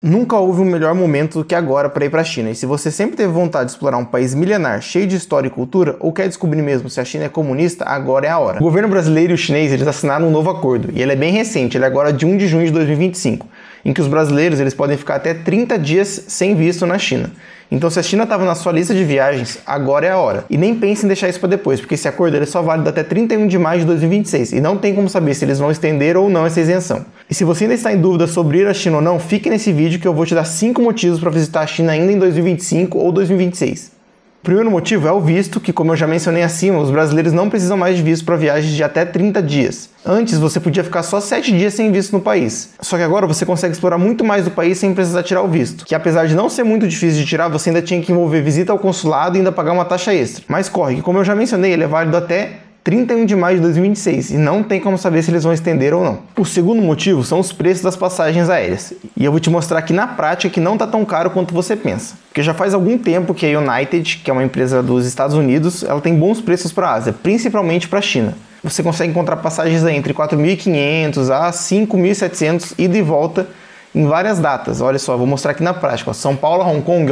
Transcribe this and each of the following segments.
Nunca houve um melhor momento do que agora para ir para a China. E se você sempre teve vontade de explorar um país milenar, cheio de história e cultura, ou quer descobrir mesmo se a China é comunista, agora é a hora. O governo brasileiro e o chinês, eles assinaram um novo acordo, e ele é bem recente, ele é agora de 1 de junho de 2025, em que os brasileiros eles podem ficar até 30 dias sem visto na China. Então, se a China estava na sua lista de viagens, agora é a hora. E nem pense em deixar isso para depois, porque esse acordo ele é só válido até 31 de maio de 2026 e não tem como saber se eles vão estender ou não essa isenção. E se você ainda está em dúvida sobre ir à China ou não, fique nesse vídeo que eu vou te dar 5 motivos para visitar a China ainda em 2025 ou 2026. O primeiro motivo é o visto, que como eu já mencionei acima, os brasileiros não precisam mais de visto para viagens de até 30 dias. Antes você podia ficar só 7 dias sem visto no país. Só que agora você consegue explorar muito mais do país sem precisar tirar o visto. Que apesar de não ser muito difícil de tirar, você ainda tinha que envolver visita ao consulado e ainda pagar uma taxa extra. Mas corre, que como eu já mencionei, ele é válido até 31 de maio de 2026 e não tem como saber se eles vão estender ou não. O segundo motivo são os preços das passagens aéreas. E eu vou te mostrar aqui na prática que não tá tão caro quanto você pensa. Porque já faz algum tempo que a United, que é uma empresa dos Estados Unidos, ela tem bons preços para a Ásia, principalmente para a China. Você consegue encontrar passagens aí entre 4.500 a 5.700 ida e volta em várias datas. Olha só, vou mostrar aqui na prática. Ó. São Paulo a Hong Kong,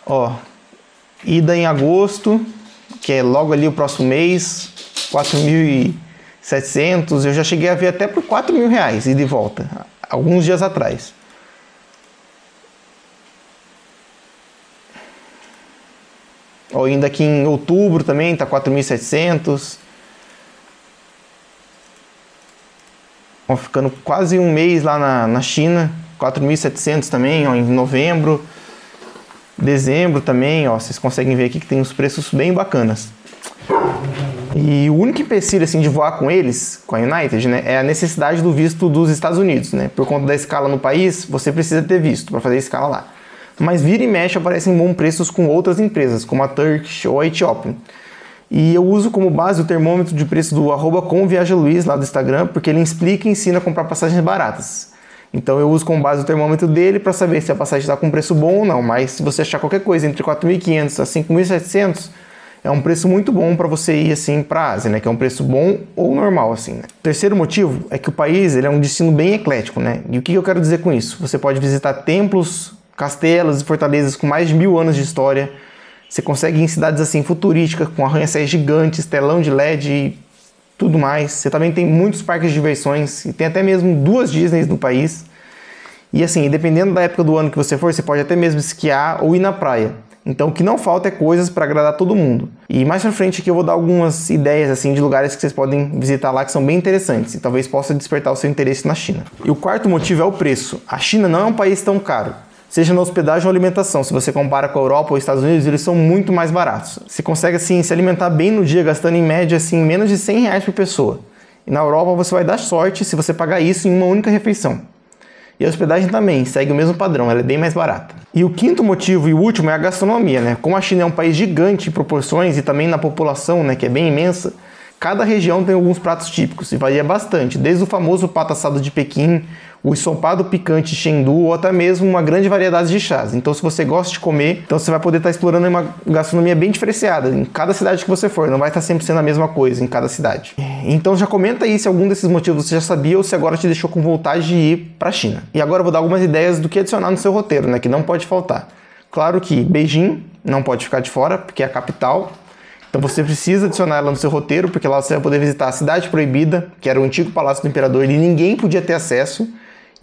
ó, ida em agosto, que é logo ali o próximo mês, 4.700, eu já cheguei a ver até por R$4.000 ida e volta, alguns dias atrás. Ó, ainda aqui em outubro também tá 4.700. Ó, ficando quase um mês lá na China, 4.700 também, ó, em novembro. Dezembro também, ó, vocês conseguem ver aqui que tem uns preços bem bacanas. E o único empecilho assim de voar com eles, com a United, né, é a necessidade do visto dos Estados Unidos, né? Por conta da escala no país, você precisa ter visto para fazer a escala lá. Mas vira e mexe aparecem bons preços com outras empresas, como a Turkish ou a Ethiopian. E eu uso como base o termômetro de preço do @comviajaluiz lá do Instagram, porque ele explica e ensina a comprar passagens baratas. Então eu uso como base o termômetro dele para saber se a passagem está com preço bom ou não. Mas se você achar qualquer coisa entre 4.500 a 5.700, é um preço muito bom para você ir assim para a Ásia, né? Que é um preço bom ou normal assim, né? O terceiro motivo é que o país ele é um destino bem eclético, né? E o que eu quero dizer com isso? Você pode visitar templos, castelos e fortalezas com mais de 1000 anos de história. Você consegue ir em cidades assim futurísticas, com arranha-céus gigantes, telão de LED e tudo mais. Você também tem muitos parques de diversões e tem até mesmo 2 Disneys no país. E assim, dependendo da época do ano que você for, você pode até mesmo esquiar ou ir na praia. Então o que não falta é coisas para agradar todo mundo. E mais pra frente aqui eu vou dar algumas ideias assim de lugares que vocês podem visitar lá que são bem interessantes e talvez possa despertar o seu interesse na China. E o quarto motivo é o preço. A China não é um país tão caro. Seja na hospedagem ou alimentação. Se você compara com a Europa ou os Estados Unidos, eles são muito mais baratos. Você consegue assim se alimentar bem no dia, gastando em média assim menos de R$100 por pessoa. E na Europa você vai dar sorte se você pagar isso em uma única refeição. E a hospedagem também segue o mesmo padrão, ela é bem mais barata. E o quinto motivo e o último é a gastronomia, né? Como a China é um país gigante em proporções e também na população, né, que é bem imensa, cada região tem alguns pratos típicos e varia bastante, desde o famoso pato assado de Pequim, o ensopado picante de Chengdu ou até mesmo uma grande variedade de chás. Então se você gosta de comer, então você vai poder estar explorando uma gastronomia bem diferenciada em cada cidade que você for, não vai estar sempre sendo a mesma coisa em cada cidade. Então já comenta aí se algum desses motivos você já sabia ou se agora te deixou com vontade de ir para a China. E agora eu vou dar algumas ideias do que adicionar no seu roteiro, né, que não pode faltar. Claro que Beijing não pode ficar de fora, porque é a capital. Então você precisa adicionar ela no seu roteiro, porque lá você vai poder visitar a Cidade Proibida, que era o antigo Palácio do Imperador e ninguém podia ter acesso.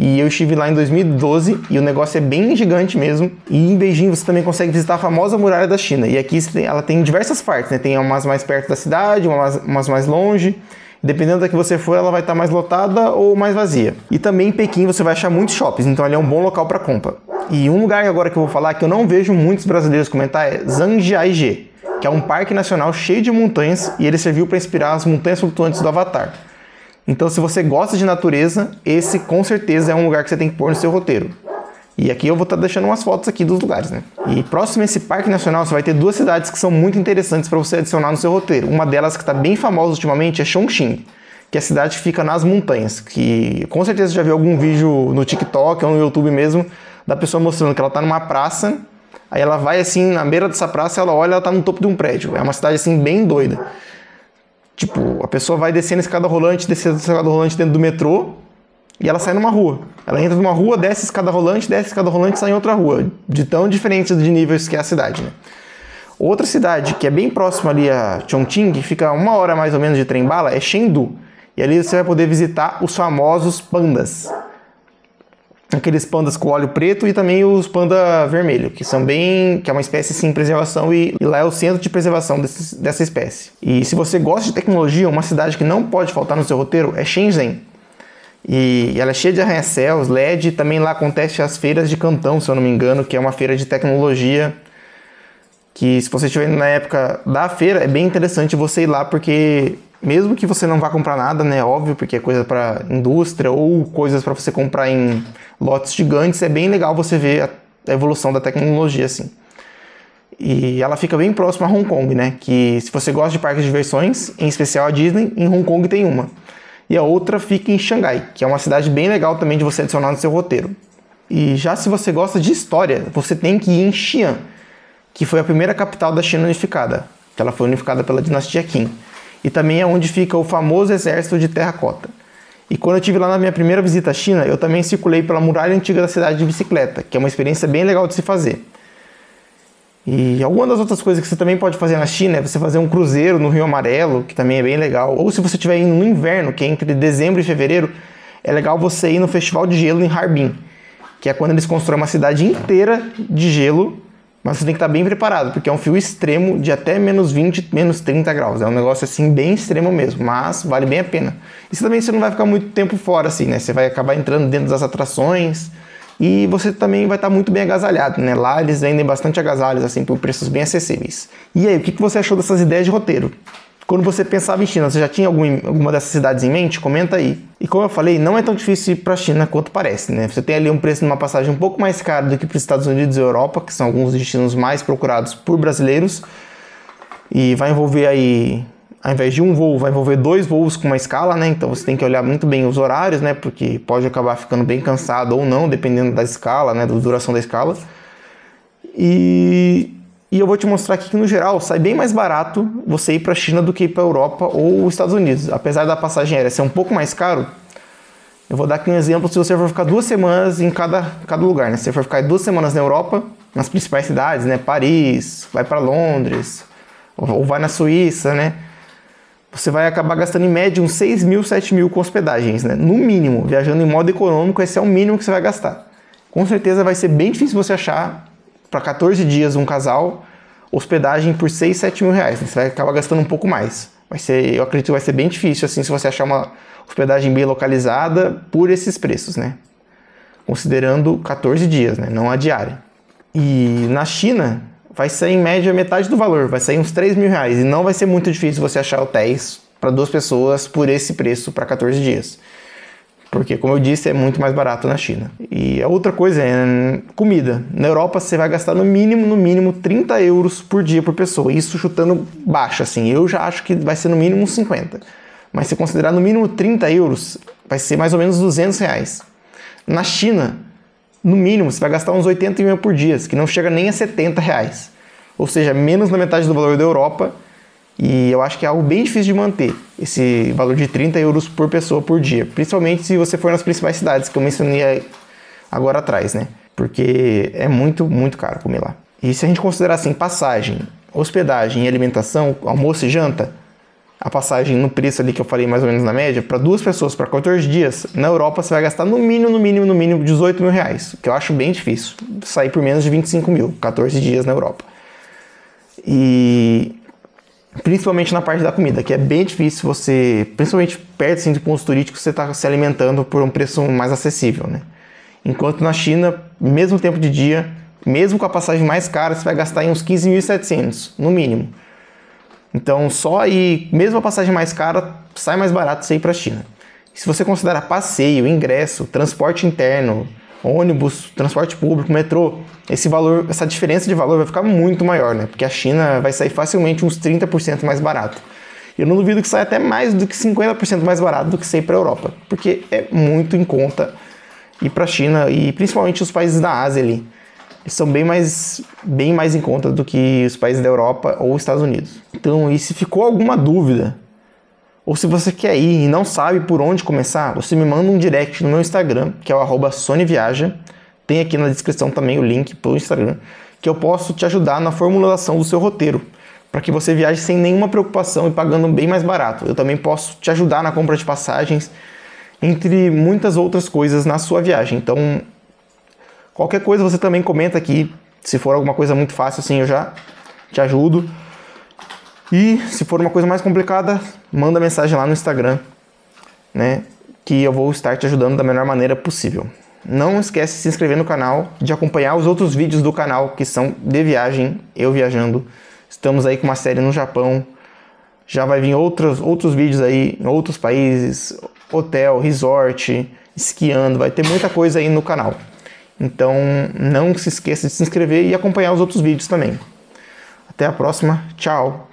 E eu estive lá em 2012 e o negócio é bem gigante mesmo. E em Beijing você também consegue visitar a famosa Muralha da China. E aqui ela tem diversas partes, né? Tem umas mais perto da cidade, umas mais longe. Dependendo da que você for, ela vai estar mais lotada ou mais vazia. E também em Pequim você vai achar muitos shoppings, então ali é um bom local para compra. E um lugar agora que eu vou falar que eu não vejo muitos brasileiros comentar é Zhangjiajie, que é um parque nacional cheio de montanhas e ele serviu para inspirar as montanhas flutuantes do Avatar. Então, se você gosta de natureza, esse com certeza é um lugar que você tem que pôr no seu roteiro. E aqui eu vou estar deixando umas fotos aqui dos lugares, né? E próximo a esse parque nacional, você vai ter 2 cidades que são muito interessantes para você adicionar no seu roteiro. Uma delas que está bem famosa ultimamente é Chongqing, que é a cidade que fica nas montanhas, que com certeza já viu algum vídeo no TikTok ou no YouTube mesmo, da pessoa mostrando que ela está numa praça, aí ela vai assim na beira dessa praça, ela olha, ela está no topo de um prédio. É uma cidade assim bem doida. Tipo, a pessoa vai descendo a escada rolante, descendo a escada rolante dentro do metrô, e ela sai numa rua. Ela entra numa rua, desce escada rolante, sai em outra rua, de tão diferente de níveis que é a cidade, né? Outra cidade que é bem próxima ali a Chongqing, que fica 1 hora mais ou menos de trem-bala, é Chengdu. E ali você vai poder visitar os famosos pandas. Aqueles pandas com óleo preto e também os panda vermelho, que é uma espécie sim em preservação e lá é o centro de preservação dessa espécie. E se você gosta de tecnologia, uma cidade que não pode faltar no seu roteiro é Shenzhen. E ela é cheia de arranha-céus, LED, e também lá acontece as feiras de Cantão, se eu não me engano, que é uma feira de tecnologia que, se você estiver indo na época da feira, é bem interessante você ir lá, porque mesmo que você não vá comprar nada, né, óbvio, porque é coisa para indústria ou coisas para você comprar em lotes gigantes, é bem legal você ver a evolução da tecnologia, assim. E ela fica bem próxima a Hong Kong, né, que se você gosta de parques de diversões, em especial a Disney, em Hong Kong tem uma. E a outra fica em Xangai, que é uma cidade bem legal também de você adicionar no seu roteiro. E já se você gosta de história, você tem que ir em Xi'an, que foi a primeira capital da China unificada, que ela foi unificada pela dinastia Qin. E também é onde fica o famoso exército de terracota. E quando eu estive lá na minha primeira visita à China, eu também circulei pela muralha antiga da cidade de bicicleta, que é uma experiência bem legal de se fazer. E alguma das outras coisas que você também pode fazer na China é você fazer um cruzeiro no Rio Amarelo, que também é bem legal. Ou se você estiver indo no inverno, que é entre dezembro e fevereiro, é legal você ir no Festival de Gelo em Harbin, que é quando eles constroem uma cidade inteira de gelo, mas você tem que estar bem preparado, porque é um frio extremo de até menos 20, menos 30 graus. É um negócio assim bem extremo mesmo, mas vale bem a pena. Isso também você não vai ficar muito tempo fora assim, né? Você vai acabar entrando dentro das atrações e você também vai estar muito bem agasalhado, né? Lá eles vendem bastante agasalhos assim por preços bem acessíveis. E aí, o que você achou dessas ideias de roteiro? Quando você pensava em China, você já tinha alguma dessas cidades em mente? Comenta aí. E como eu falei, não é tão difícil ir para a China quanto parece, né? Você tem ali um preço de uma passagem um pouco mais caro do que para os Estados Unidos e Europa, que são alguns destinos mais procurados por brasileiros. E vai envolver aí, ao invés de um voo, vai envolver 2 voos com uma escala, né? Então você tem que olhar muito bem os horários, né? Porque pode acabar ficando bem cansado ou não, dependendo da escala, né? Da duração da escala. E eu vou te mostrar aqui que, no geral, sai bem mais barato você ir para a China do que ir para a Europa ou os Estados Unidos. Apesar da passagem aérea ser um pouco mais caro, eu vou dar aqui um exemplo se você for ficar 2 semanas em cada lugar, né? Se você for ficar 2 semanas na Europa, nas principais cidades, né? Paris, vai para Londres, ou vai na Suíça, né? Você vai acabar gastando em média uns 6 mil, 7 mil com hospedagens, né? No mínimo, viajando em modo econômico, esse é o mínimo que você vai gastar. Com certeza vai ser bem difícil você achar para 14 dias um casal, hospedagem por 6, 7 mil reais. Né? Você vai acabar gastando um pouco mais. Eu acredito que vai ser bem difícil assim se você achar uma hospedagem bem localizada por esses preços, né? Considerando 14 dias, né? Não a diária. E na China vai sair em média metade do valor, vai sair uns 3 mil reais. E não vai ser muito difícil você achar hotéis para 2 pessoas por esse preço para 14 dias. Porque, como eu disse, é muito mais barato na China. E a outra coisa é comida. Na Europa você vai gastar no mínimo 30 euros por dia por pessoa. Isso chutando baixo, assim. Eu já acho que vai ser no mínimo uns 50. Mas se considerar no mínimo 30 euros, vai ser mais ou menos 200 reais. Na China, no mínimo, você vai gastar uns 81 por dia, que não chega nem a 70 reais. Ou seja, menos da metade do valor da Europa. E eu acho que é algo bem difícil de manter, esse valor de 30 euros por pessoa por dia. Principalmente se você for nas principais cidades, que eu mencionei agora atrás, né? Porque é muito, muito caro comer lá. E se a gente considerar assim, passagem, hospedagem e alimentação, almoço e janta, a passagem no preço ali que eu falei mais ou menos na média, para 2 pessoas para 14 dias, na Europa você vai gastar no mínimo 18 mil reais, que eu acho bem difícil, sair por menos de 25 mil, 14 dias na Europa. E principalmente na parte da comida, que é bem difícil você, principalmente perto assim, de pontos turísticos, você está se alimentando por um preço mais acessível, né? Enquanto na China, mesmo tempo de dia, mesmo com a passagem mais cara, você vai gastar em uns 15.700, no mínimo. Então, só aí, mesmo a passagem mais cara, sai mais barato você ir para a China. E se você considerar passeio, ingresso, transporte interno, ônibus, transporte público, metrô, essa diferença de valor vai ficar muito maior, né? Porque a China vai sair facilmente uns 30% mais barato. Eu não duvido que saia até mais do que 50% mais barato do que sair para a Europa, porque é muito em conta ir para a China e principalmente os países da Ásia ali. Eles são bem mais em conta do que os países da Europa ou Estados Unidos. Então, e se ficou alguma dúvida, Ou se você quer ir e não sabe por onde começar, você me manda um direct no meu Instagram, que é o @sonyviaja. Tem aqui na descrição também o link para o Instagram, que eu posso te ajudar na formulação do seu roteiro, para que você viaje sem nenhuma preocupação e pagando bem mais barato. Eu também posso te ajudar na compra de passagens, entre muitas outras coisas na sua viagem. Então, qualquer coisa você também comenta aqui. Se for alguma coisa muito fácil assim, eu já te ajudo. E se for uma coisa mais complicada, manda mensagem lá no Instagram, né? Que eu vou estar te ajudando da melhor maneira possível. Não esquece de se inscrever no canal, de acompanhar os outros vídeos do canal que são de viagem, eu viajando. Estamos aí com uma série no Japão. Já vai vir outros vídeos aí em outros países, hotel, resort, esquiando. Vai ter muita coisa aí no canal. Então não se esqueça de se inscrever e acompanhar os outros vídeos também. Até a próxima. Tchau!